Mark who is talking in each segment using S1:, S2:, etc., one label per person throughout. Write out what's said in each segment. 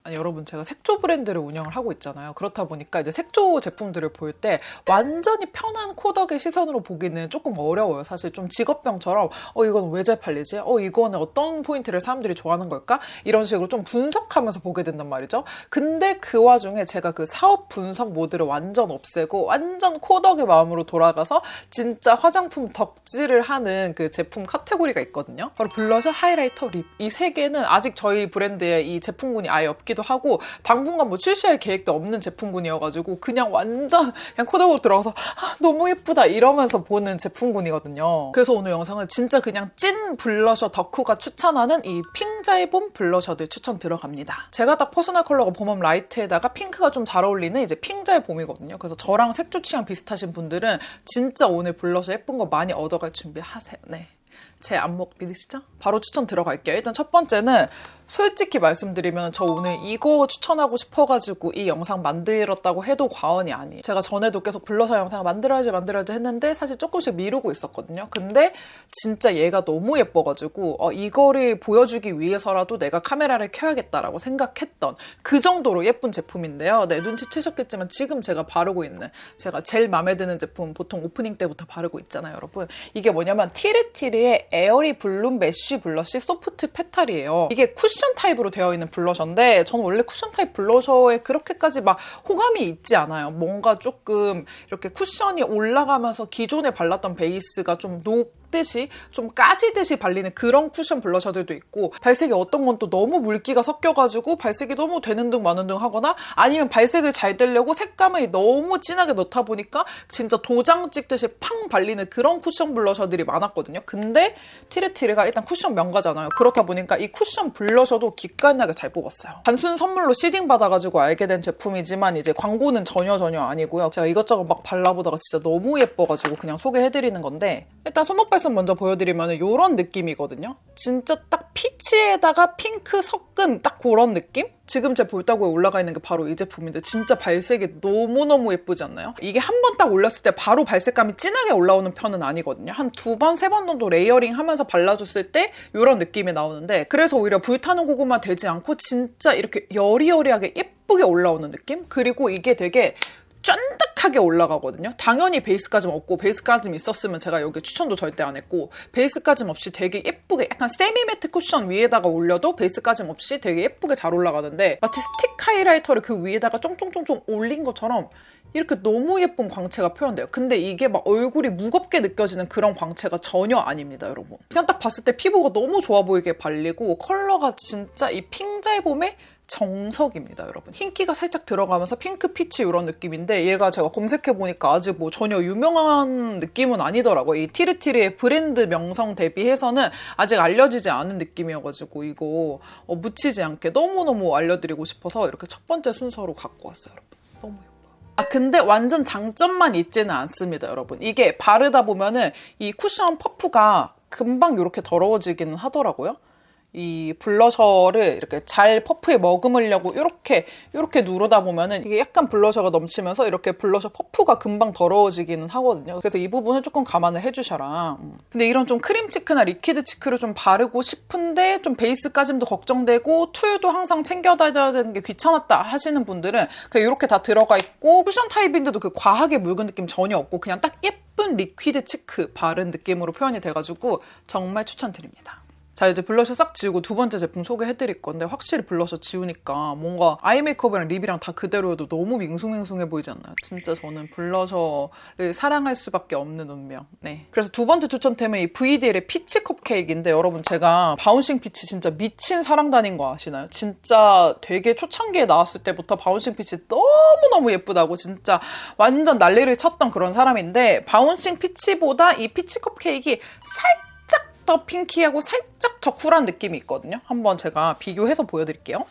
S1: 아니 여러분, 제가 색조 브랜드를 운영을 하고 있잖아요. 그렇다 보니까 이제 색조 제품들을 볼 때 완전히 편한 코덕의 시선으로 보기는 조금 어려워요. 사실 좀 직업병처럼 이건 왜 잘 팔리지? 이거는 어떤 포인트를 사람들이 좋아하는 걸까? 이런 식으로 좀 분석하면서 보게 된단 말이죠. 근데 그 와중에 제가 그 사업 분석 모드를 완전 없애고 완전 코덕의 마음으로 돌아가서 진짜 화장품 덕질을 하는 그 제품 카테고리가 있거든요. 바로 블러셔, 하이라이터, 립. 이 세 개는 아직 저희 브랜드에 이 제품군이 아예 없기도 하고 당분간 뭐 출시할 계획도 없는 제품군이어가지고 그냥 완전 그냥 코덕으로 들어가서 너무 예쁘다 이러면서 보는 제품군이거든요. 그래서 오늘 영상은 진짜 그냥 찐 블러셔 덕후가 추천하는 이 핑자이봄 블러셔들 추천 들어갑니다. 제가 딱 퍼스널 컬러가 봄웜 라이트에다가 핑크가 좀 잘 어울리는 이제 핑자이봄이거든요. 그래서 저랑 색조 취향 비슷하신 분들은 진짜 오늘 블러셔 예쁜 거 많이 얻어갈 준비하세요. 네. 제 안목 믿으시죠? 바로 추천 들어갈게요. 일단 첫 번째는 솔직히 말씀드리면 저 오늘 이거 추천하고 싶어가지고 이 영상 만들었다고 해도 과언이 아니에요. 제가 전에도 계속 블러셔 영상 만들어야지 했는데 사실 조금씩 미루고 있었거든요. 근데 진짜 얘가 너무 예뻐가지고 이거를 보여주기 위해서라도 내가 카메라를 켜야겠다라고 생각했던 그 정도로 예쁜 제품인데요. 네, 눈치채셨겠지만 지금 제가 바르고 있는 제가 제일 마음에 드는 제품 보통 오프닝 때부터 바르고 있잖아요, 여러분. 이게 뭐냐면 티르티르의 에어리 블룸 메쉬 블러쉬 소프트 페탈이에요. 이게 쿠션 타입으로 되어 있는 블러셔인데 저는 원래 쿠션 타입 블러셔에 그렇게까지 막 호감이 있지 않아요. 뭔가 조금 이렇게 쿠션이 올라가면서 기존에 발랐던 베이스가 좀 녹듯이 좀 까지듯이 발리는 그런 쿠션 블러셔들도 있고 발색이 어떤 건 또 너무 물기가 섞여가지고 발색이 너무 되는 둥 마는 둥 하거나 아니면 발색을 잘 되려고 색감을 너무 진하게 넣다 보니까 진짜 도장 찍듯이 팡 발리는 그런 쿠션 블러셔들이 많았거든요. 근데 티르티르가 일단 쿠션 명가잖아요. 그렇다 보니까 이 쿠션 블러셔도 기깔나게 잘 뽑았어요. 단순 선물로 시딩 받아가지고 알게 된 제품이지만 이제 광고는 전혀 아니고요. 제가 이것저것 막 발라보다가 진짜 너무 예뻐가지고 그냥 소개해드리는 건데 일단 손목 발색 먼저 보여드리면 이런 느낌이거든요. 진짜 딱 피치에다가 핑크 섞은 딱 그런 느낌? 지금 제 볼따구에 올라가 있는 게 바로 이 제품인데 진짜 발색이 너무너무 예쁘지 않나요? 이게 한 번 딱 올렸을 때 바로 발색감이 진하게 올라오는 편은 아니거든요. 한 2번, 3번 정도 레이어링 하면서 발라줬을 때 이런 느낌이 나오는데 그래서 오히려 불타는 고구마 되지 않고 진짜 이렇게 여리여리하게 예쁘게 올라오는 느낌? 그리고 이게 되게 쫀득하게 올라가거든요. 당연히 베이스까지는 없고 베이스까지 있었으면 제가 여기 추천도 절대 안 했고 베이스까지는 없이 되게 예쁘게 약간 세미매트 쿠션 위에다가 올려도 베이스까지는 없이 되게 예쁘게 잘 올라가는데 마치 스틱 하이라이터를 그 위에다가 쫑쫑쫑쫑 올린 것처럼 이렇게 너무 예쁜 광채가 표현돼요. 근데 이게 막 얼굴이 무겁게 느껴지는 그런 광채가 전혀 아닙니다, 여러분. 그냥 딱 봤을 때 피부가 너무 좋아 보이게 발리고 컬러가 진짜 이 핑자이봄의 정석입니다, 여러분. 흰기가 살짝 들어가면서 핑크 피치 이런 느낌인데 얘가 제가 검색해보니까 아직 뭐 전혀 유명한 느낌은 아니더라고요. 이 티르티르의 브랜드 명성 대비해서는 아직 알려지지 않은 느낌이어가지고 이거 묻히지 않게 너무너무 알려드리고 싶어서 이렇게 첫 번째 순서로 갖고 왔어요, 여러분. 너무 예뻐요. 근데 완전 장점만 있지는 않습니다, 여러분. 이게 바르다 보면은 이 쿠션 퍼프가 금방 이렇게 더러워지기는 하더라고요. 이 블러셔를 이렇게 잘 퍼프에 머금으려고 이렇게 누르다 보면은 이게 약간 블러셔가 넘치면서 이렇게 블러셔 퍼프가 금방 더러워지기는 하거든요. 그래서 이 부분을 조금 감안을 해주셔라. 근데 이런 좀 크림 치크나 리퀴드 치크를 좀 바르고 싶은데 좀 베이스까짐도 걱정되고 툴도 항상 챙겨다녀야 되는 게 귀찮았다 하시는 분들은 그냥 이렇게 다 들어가 있고 쿠션 타입인데도 그 과하게 묽은 느낌 전혀 없고 그냥 딱 예쁜 리퀴드 치크 바른 느낌으로 표현이 돼가지고 정말 추천드립니다. 자, 이제 블러셔 싹 지우고 두 번째 제품 소개해드릴 건데 확실히 블러셔 지우니까 뭔가 아이 메이크업이랑 립이랑 다 그대로여도 너무 밍숭밍숭해 보이지 않나요? 진짜 저는 블러셔를 사랑할 수밖에 없는 운명. 네. 그래서 두 번째 추천템은 이 VDL의 피치 컵케이크인데 여러분 제가 바운싱 피치 진짜 미친 사랑단인 거 아시나요? 진짜 되게 초창기에 나왔을 때부터 바운싱 피치 너무너무 예쁘다고 진짜 완전 난리를 쳤던 그런 사람인데 바운싱 피치보다 이 피치 컵케이크가 더 핑키하고 살짝 더 쿨한 느낌이 있거든요. 한번 제가 비교해서 보여드릴게요.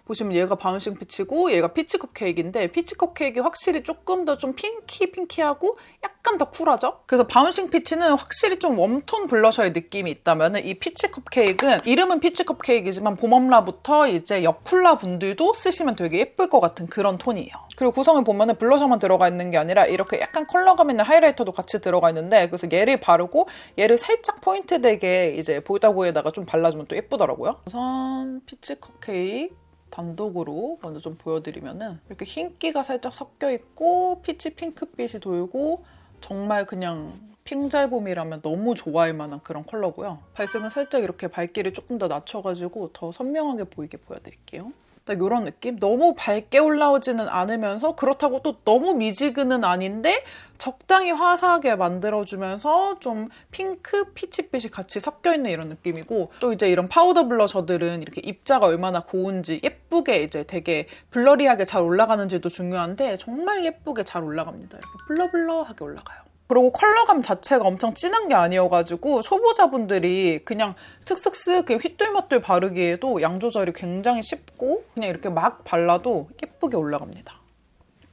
S1: 보시면 얘가 바운싱 피치고 얘가 피치컵 케이크인데 피치컵 케이크 확실히 조금 더 좀 핑키하고 약간 더 쿨하죠? 그래서 바운싱 피치는 확실히 좀 웜톤 블러셔의 느낌이 있다면 이 피치컵 케이크는 이름은 피치컵 케이크이지만 봄웜라부터 이제 여쿨라 분들도 쓰시면 되게 예쁠 것 같은 그런 톤이에요. 그리고 구성을 보면은 블러셔만 들어가 있는 게 아니라 이렇게 약간 컬러감 있는 하이라이터도 같이 들어가 있는데 그래서 얘를 바르고 얘를 살짝 포인트 되게 이제 볼따구에다가 좀 발라주면 또 예쁘더라고요. 우선 피치컵 케이크 단독으로 먼저 좀 보여드리면은 이렇게 흰기가 살짝 섞여있고 피치 핑크빛이 돌고 정말 그냥 핑잘봄이라면 너무 좋아할 만한 그런 컬러고요. 발색은 살짝 이렇게 밝기를 조금 더 낮춰가지고 더 선명하게 보이게 보여드릴게요. 딱 이런 느낌? 너무 밝게 올라오지는 않으면서 그렇다고 또 너무 미지근은 아닌데 적당히 화사하게 만들어주면서 좀 핑크, 피치빛이 같이 섞여있는 이런 느낌이고, 또 이제 이런 파우더 블러셔들은 이렇게 입자가 얼마나 고운지 예쁘게 이제 되게 블러리하게 잘 올라가는지도 중요한데 정말 예쁘게 잘 올라갑니다. 이렇게 블러블러하게 올라가요. 그리고 컬러감 자체가 엄청 진한 게 아니어가지고 초보자분들이 그냥 슥슥슥 휘뚤마뚤 바르기에도 양 조절이 굉장히 쉽고 그냥 이렇게 막 발라도 예쁘게 올라갑니다.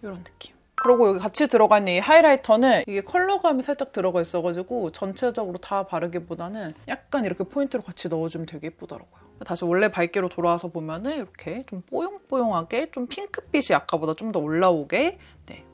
S1: 이런 느낌. 그리고 여기 같이 들어가 있는 이 하이라이터는 이게 컬러감이 살짝 들어가 있어가지고 전체적으로 다 바르기보다는 약간 이렇게 포인트로 같이 넣어주면 되게 예쁘더라고요. 다시 원래 밝기로 돌아와서 보면은 이렇게 좀 뽀용뽀용하게 좀 핑크빛이 아까보다 좀 더 올라오게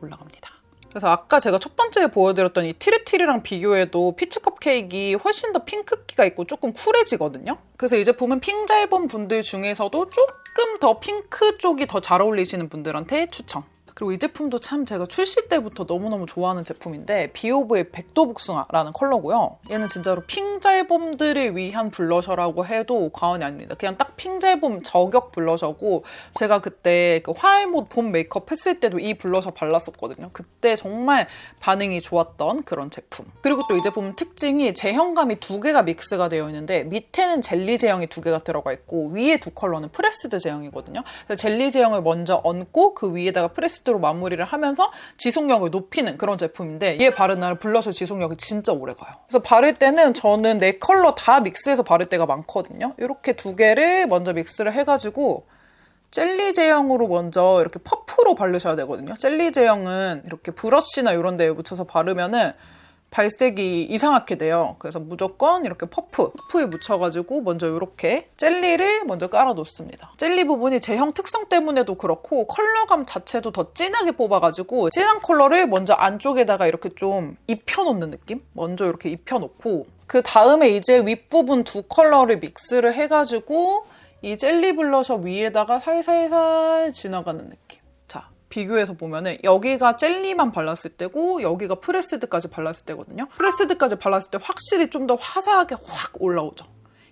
S1: 올라갑니다. 그래서 아까 제가 첫 번째 보여드렸던 이 티르티리랑 비교해도 피치 컵케이크 훨씬 더 핑크기가 있고 조금 쿨해지거든요. 그래서 이 제품은 핑잘본 분들 중에서도 조금 더 핑크 쪽이 더 잘 어울리시는 분들한테 추천. 그리고 이 제품도 참 제가 출시 때부터 너무너무 좋아하는 제품인데 비오브의 백도복숭아라는 컬러고요. 얘는 진짜로 핑잘봄들을 위한 블러셔라고 해도 과언이 아닙니다. 그냥 딱 핑잘봄 저격 블러셔고, 제가 그때 그 화알못 봄 메이크업 했을 때도 이 블러셔 발랐었거든요. 그때 정말 반응이 좋았던 그런 제품. 그리고 또 이 제품 특징이 제형감이 두 개가 믹스가 되어 있는데 밑에는 젤리 제형이 두 개가 들어가 있고 위에 두 컬러는 프레스드 제형이거든요. 그래서 젤리 제형을 먼저 얹고 그 위에다가 프레스드 로 마무리를 하면서 지속력을 높이는 그런 제품인데, 얘 바른 날 블러셔 지속력이 진짜 오래 가요. 그래서 바를 때는 저는 4컬러 다 믹스해서 바를 때가 많거든요. 이렇게 두 개를 먼저 믹스를 해가지고 젤리 제형으로 먼저 이렇게 퍼프로 바르셔야 되거든요. 젤리 제형은 이렇게 브러쉬나 이런 데에 묻혀서 바르면은 발색이 이상하게 돼요. 그래서 무조건 이렇게 퍼프에 묻혀가지고 먼저 이렇게 젤리를 먼저 깔아놓습니다. 젤리 부분이 제형 특성 때문에도 그렇고 컬러감 자체도 더 진하게 뽑아가지고 진한 컬러를 먼저 안쪽에다가 이렇게 좀 입혀놓는 느낌? 먼저 이렇게 입혀놓고 그 다음에 이제 윗부분 두 컬러를 믹스를 해가지고 이 젤리 블러셔 위에다가 살살살 지나가는 느낌. 비교해서 보면은 여기가 젤리만 발랐을 때고 여기가 프레스드까지 발랐을 때거든요. 프레스드까지 발랐을 때 확실히 좀 더 화사하게 확 올라오죠.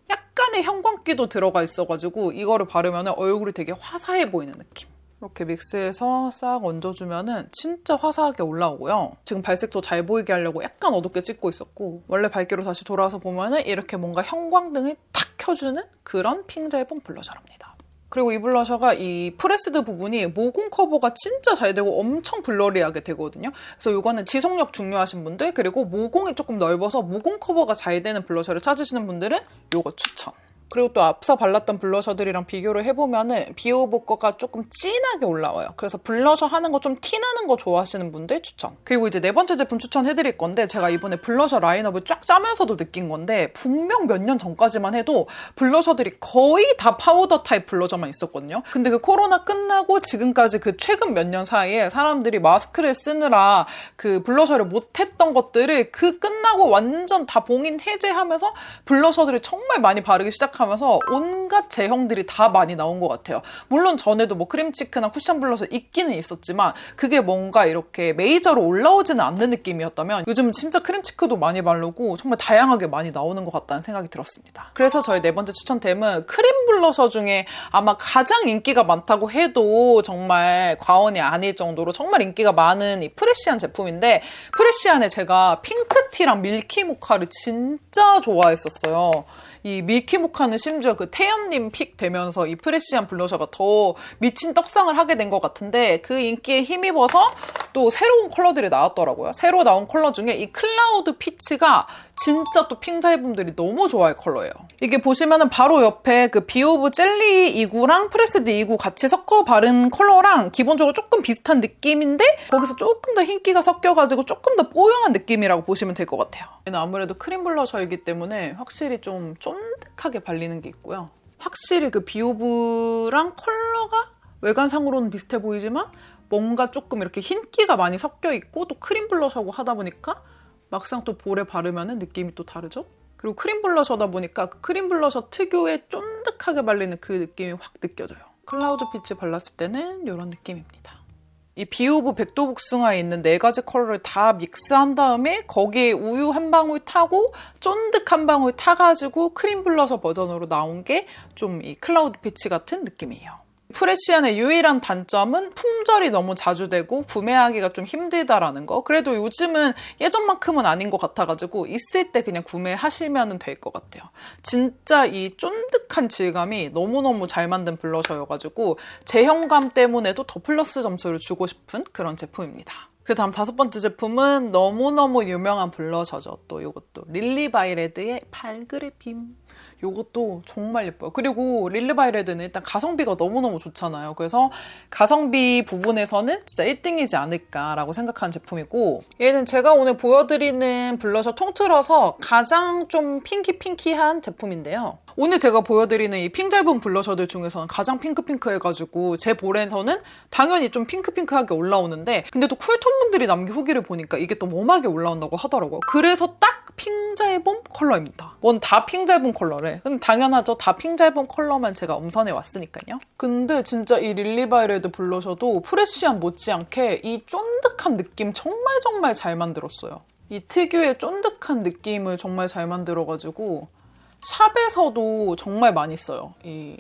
S1: 약간의 형광기도 들어가 있어가지고 이거를 바르면은 얼굴이 되게 화사해 보이는 느낌. 이렇게 믹스해서 싹 얹어주면은 진짜 화사하게 올라오고요. 지금 발색도 잘 보이게 하려고 약간 어둡게 찍고 있었고, 원래 밝기로 다시 돌아와서 보면은 이렇게 뭔가 형광등을 탁 켜주는 그런 핑잘본 블러셔랍니다. 그리고 이 블러셔가 이 프레스드 부분이 모공 커버가 진짜 잘 되고 엄청 블러리하게 되거든요. 그래서 이거는 지속력 중요하신 분들, 그리고 모공이 조금 넓어서 모공 커버가 잘 되는 블러셔를 찾으시는 분들은 이거 추천. 그리고 또 앞서 발랐던 블러셔들이랑 비교를 해보면은 비오브 거가 조금 진하게 올라와요. 그래서 블러셔 하는 거 좀 티나는 거 좋아하시는 분들 추천. 그리고 이제 네 번째 제품 추천해드릴 건데, 제가 이번에 블러셔 라인업을 쫙 짜면서도 느낀 건데 분명 몇 년 전까지만 해도 블러셔들이 거의 다 파우더 타입 블러셔만 있었거든요. 근데 그 코로나 끝나고 지금까지 그 최근 몇 년 사이에 사람들이 마스크를 쓰느라 그 블러셔를 못했던 것들을 그 끝나고 완전 다 봉인 해제하면서 블러셔들을 정말 많이 바르기 시작하면서 온갖 제형들이 다 많이 나온 것 같아요. 물론 전에도 뭐 크림치크나 쿠션 블러셔 있기는 있었지만 그게 뭔가 이렇게 메이저로 올라오지는 않는 느낌이었다면 요즘은 진짜 크림치크도 많이 바르고 정말 다양하게 많이 나오는 것 같다는 생각이 들었습니다. 그래서 저희 네 번째 추천템은 크림 블러셔 중에 아마 가장 인기가 많다고 해도 정말 과언이 아닐 정도로 정말 인기가 많은 이 프레시안 제품인데, 프레시안에 제가 핑크티랑 밀키모카를 진짜 좋아했었어요. 이 밀키모카는 심지어 그 태연님 픽 되면서 이 프레시안 블러셔가 더 미친 떡상을 하게 된 것 같은데, 그 인기에 힘입어서 또 새로운 컬러들이 나왔더라고요. 새로 나온 컬러 중에 이 클라우드 피치가 진짜 또 핑잘분들이 너무 좋아할 컬러예요. 이게 보시면은 바로 옆에 그 비오브 젤리 2구랑 프레스드 2구 같이 섞어 바른 컬러랑 기본적으로 조금 비슷한 느낌인데 거기서 조금 더 흰기가 섞여가지고 조금 더 뽀용한 느낌이라고 보시면 될 것 같아요. 얘는 아무래도 크림 블러셔이기 때문에 확실히 좀 쫀득하게 발리는 게 있고요. 확실히 그 비오브랑 컬러가 외관상으로는 비슷해 보이지만 뭔가 조금 이렇게 흰기가 많이 섞여 있고 또 크림 블러셔고 하다 보니까 막상 또 볼에 바르면 느낌이 또 다르죠? 그리고 크림 블러셔다 보니까 그 크림 블러셔 특유의 쫀득하게 발리는 그 느낌이 확 느껴져요. 클라우드 피치 발랐을 때는 이런 느낌입니다. 이 비우브 백도복숭아에 있는 4가지 컬러를 다 믹스한 다음에 거기에 우유 한 방울 타고 쫀득 한 방울 타가지고 크림 블러셔 버전으로 나온 게 좀 이 클라우드 피치 같은 느낌이에요. 프레시안의 유일한 단점은 품절이 너무 자주 되고 구매하기가 좀 힘들다라는 거. 그래도 요즘은 예전만큼은 아닌 것 같아가지고 있을 때 그냥 구매하시면 될 것 같아요. 진짜 이 쫀득한 질감이 너무너무 잘 만든 블러셔여가지고 제형감 때문에도 더 플러스 점수를 주고 싶은 그런 제품입니다. 그 다음 5번째 제품은 너무너무 유명한 블러셔죠. 또 이것도 릴리바이레드의 발그레 빔. 이것도 정말 예뻐요. 그리고 릴리바이레드는 일단 가성비가 너무너무 좋잖아요. 그래서 가성비 부분에서는 진짜 1등이지 않을까라고 생각하는 제품이고, 얘는 제가 오늘 보여드리는 블러셔 통틀어서 가장 좀 핑키한 제품인데요. 오늘 제가 보여드리는 이 핑잘분 블러셔들 중에서는 가장 핑크해가지고 제 볼에서는 당연히 좀 핑크하게 올라오는데, 근데 또 쿨톤 분들이 남긴 후기를 보니까 이게 또 웜하게 올라온다고 하더라고요. 그래서 딱 핑잘봄 컬러입니다. 뭔 다 핑잘봄 컬러래. 근데 당연하죠. 다 핑잘봄 컬러만 제가 엄선해 왔으니까요. 근데 진짜 이 릴리바이레드 블러셔도 프레시한 못지않게 이 쫀득한 느낌 정말 잘 만들었어요. 이 특유의 쫀득한 느낌을 정말 잘 만들어가지고 샵에서도 정말 많이 써요. 이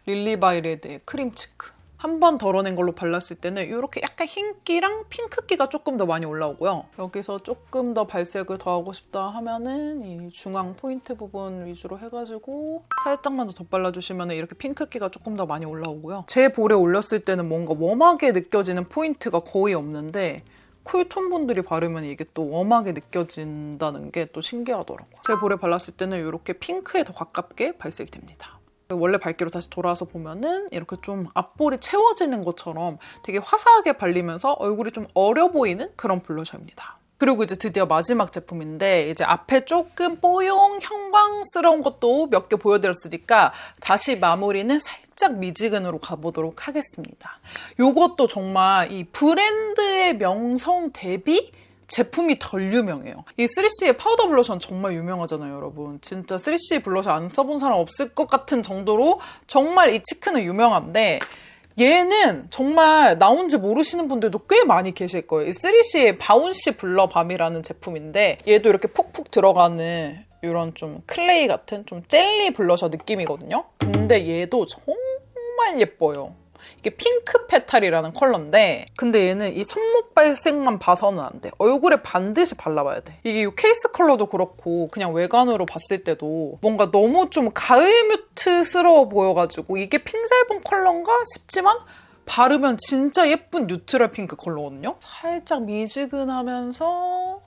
S1: 릴리바이레드의 크림치크. 한 번 덜어낸 걸로 발랐을 때는 이렇게 약간 흰기랑 핑크기가 조금 더 많이 올라오고요. 여기서 조금 더 발색을 더하고 싶다 하면은 이 중앙 포인트 부분 위주로 해가지고 살짝만 더 덧발라주시면 이렇게 핑크기가 조금 더 많이 올라오고요. 제 볼에 올렸을 때는 뭔가 웜하게 느껴지는 포인트가 거의 없는데 쿨톤 분들이 바르면 이게 또 웜하게 느껴진다는 게 또 신기하더라고요. 제 볼에 발랐을 때는 이렇게 핑크에 더 가깝게 발색이 됩니다. 원래 밝기로 다시 돌아와서 보면은 이렇게 좀 앞볼이 채워지는 것처럼 되게 화사하게 발리면서 얼굴이 좀 어려 보이는 그런 블러셔입니다. 그리고 이제 드디어 마지막 제품인데, 이제 앞에 조금 뽀용 형광스러운 것도 몇 개 보여드렸으니까 다시 마무리는 살짝 미지근으로 가보도록 하겠습니다. 이것도 정말 이 브랜드의 명성 대비 제품이 덜 유명해요. 이 3CE의 파우더 블러셔는 정말 유명하잖아요, 여러분. 진짜 3CE 블러셔 안 써본 사람 없을 것 같은 정도로 정말 이 치크는 유명한데, 얘는 정말 나온지 모르시는 분들도 꽤 많이 계실 거예요. 이 3CE의 바운시 블러 밤이라는 제품인데, 얘도 이렇게 푹푹 들어가는 이런 좀 클레이 같은 좀 젤리 블러셔 느낌이거든요. 근데 얘도 정말 예뻐요. 이게 핑크 페탈이라는 컬러인데, 근데 얘는 이 손목 발색만 봐서는 안 돼. 얼굴에 반드시 발라봐야 돼. 이게 이 케이스 컬러도 그렇고 그냥 외관으로 봤을 때도 뭔가 너무 좀 가을 뮤트스러워 보여가지고 이게 핑잘본 컬러인가 싶지만 바르면 진짜 예쁜 뉴트럴 핑크 컬러거든요. 살짝 미지근하면서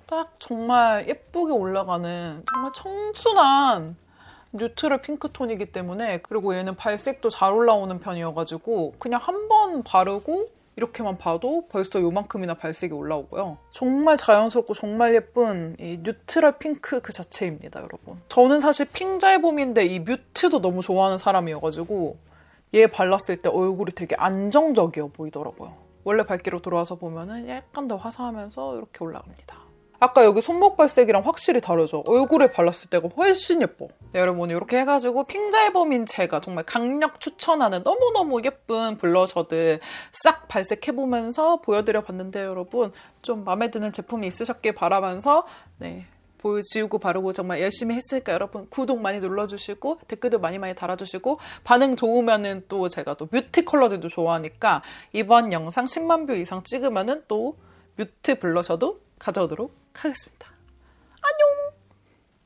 S1: 딱 정말 예쁘게 올라가는 정말 청순한 뉴트럴 핑크톤이기 때문에, 그리고 얘는 발색도 잘 올라오는 편이어가지고 그냥 한 번 바르고 이렇게만 봐도 벌써 요만큼이나 발색이 올라오고요. 정말 자연스럽고 정말 예쁜 이 뉴트럴 핑크 그 자체입니다, 여러분. 저는 사실 핑잘봄인데 이 뮤트도 너무 좋아하는 사람이어가지고 얘 발랐을 때 얼굴이 되게 안정적이어 보이더라고요. 원래 밝기로 돌아와서 보면은 약간 더 화사하면서 이렇게 올라갑니다. 아까 여기 손목 발색이랑 확실히 다르죠? 얼굴에 발랐을 때가 훨씬 예뻐. 네, 여러분 이렇게 해가지고 핑잘봄인 제가 정말 강력 추천하는 너무너무 예쁜 블러셔들 싹 발색해보면서 보여드려봤는데, 여러분 좀 마음에 드는 제품이 있으셨길 바라면서 볼 지우고 바르고 정말 열심히 했으니까 여러분 구독 많이 눌러주시고 댓글도 많이 달아주시고, 반응 좋으면은 또 제가 또 뮤트 컬러들도 좋아하니까 이번 영상 10만 뷰 이상 찍으면은 또 뮤트 블러셔도 가져오도록 하겠습니다.